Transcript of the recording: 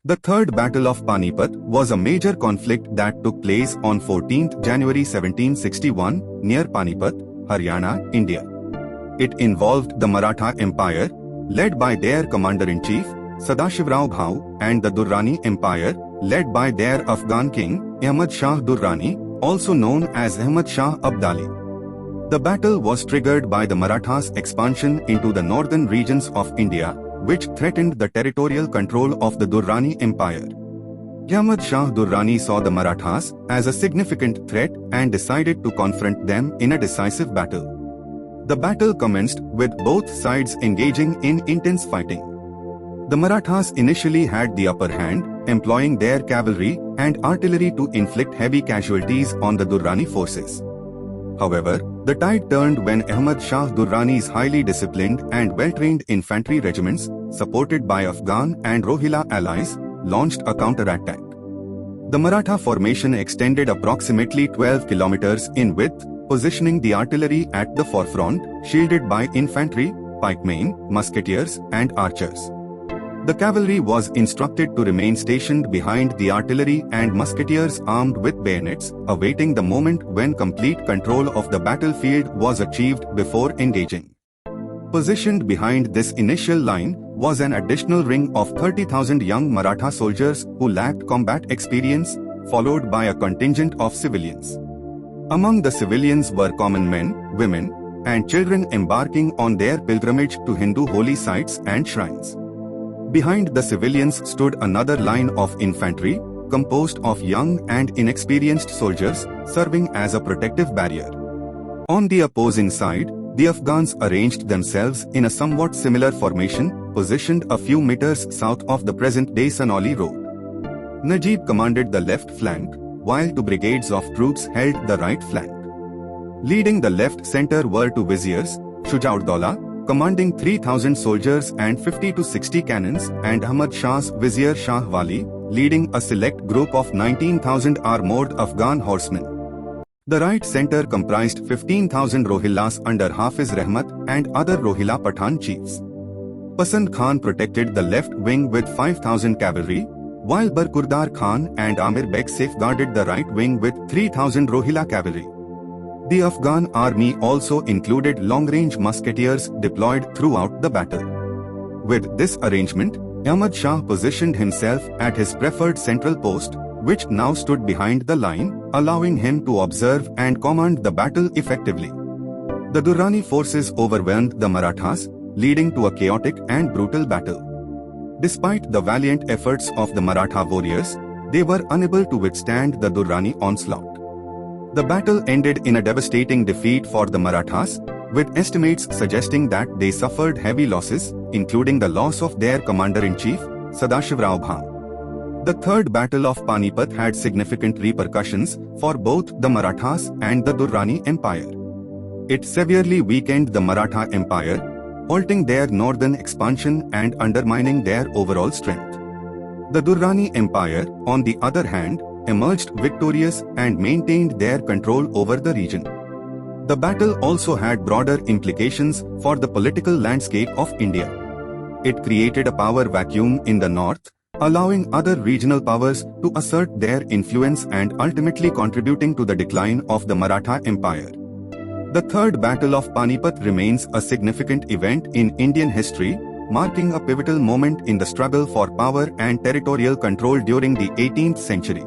The Third Battle of Panipat was a major conflict that took place on 14th January 1761 near Panipat, Haryana, India. It involved the Maratha Empire, led by their commander-in-chief, Sadashivrao Bhau, and the Durrani Empire, led by their Afghan king, Ahmad Shah Durrani, also known as Ahmad Shah Abdali. The battle was triggered by the Marathas' expansion into the northern regions of India, which threatened the territorial control of the Durrani Empire. Ahmad Shah Durrani saw the Marathas as a significant threat and decided to confront them in a decisive battle. The battle commenced with both sides engaging in intense fighting. The Marathas initially had the upper hand, employing their cavalry and artillery to inflict heavy casualties on the Durrani forces. However, the tide turned when Ahmad Shah Durrani's highly disciplined and well-trained infantry regiments, supported by Afghan and Rohilla allies, launched a counterattack. The Maratha formation extended approximately 12 kilometers in width, positioning the artillery at the forefront, shielded by infantry, pikemen, musketeers, and archers. The cavalry was instructed to remain stationed behind the artillery and musketeers armed with bayonets, awaiting the moment when complete control of the battlefield was achieved before engaging. Positioned behind this initial line was an additional ring of 30,000 young Maratha soldiers who lacked combat experience, followed by a contingent of civilians. Among the civilians were common men, women, and children embarking on their pilgrimage to Hindu holy sites and shrines. Behind the civilians stood another line of infantry, composed of young and inexperienced soldiers, serving as a protective barrier. On the opposing side, the Afghans arranged themselves in a somewhat similar formation, positioned a few meters south of the present-day Sanauli road. Najib commanded the left flank, while two brigades of troops held the right flank. Leading the left center were two viziers, Shujauddaulah, commanding 3,000 soldiers and 50 to 60 cannons, and Ahmad Shah's vizier Shah Wali, leading a select group of 19,000 armored Afghan horsemen. The right center comprised 15,000 Rohillas under Hafiz Rahmat and other Rohilla Pathan chiefs. Pasand Khan protected the left wing with 5,000 cavalry, while Barkurdar Khan and Amir Beg safeguarded the right wing with 3,000 Rohilla cavalry. The Afghan army also included long-range musketeers deployed throughout the battle. With this arrangement, Ahmad Shah positioned himself at his preferred central post, which now stood behind the line, allowing him to observe and command the battle effectively. The Durrani forces overwhelmed the Marathas, leading to a chaotic and brutal battle. Despite the valiant efforts of the Maratha warriors, they were unable to withstand the Durrani onslaught. The battle ended in a devastating defeat for the Marathas, with estimates suggesting that they suffered heavy losses, including the loss of their commander-in-chief, Sadashivrao Bhau. The Third Battle of Panipat had significant repercussions for both the Marathas and the Durrani Empire. It severely weakened the Maratha Empire, halting their northern expansion and undermining their overall strength. The Durrani Empire, on the other hand, emerged victorious and maintained their control over the region. The battle also had broader implications for the political landscape of India. It created a power vacuum in the north, allowing other regional powers to assert their influence and ultimately contributing to the decline of the Maratha Empire. The Third Battle of Panipat remains a significant event in Indian history, marking a pivotal moment in the struggle for power and territorial control during the 18th century.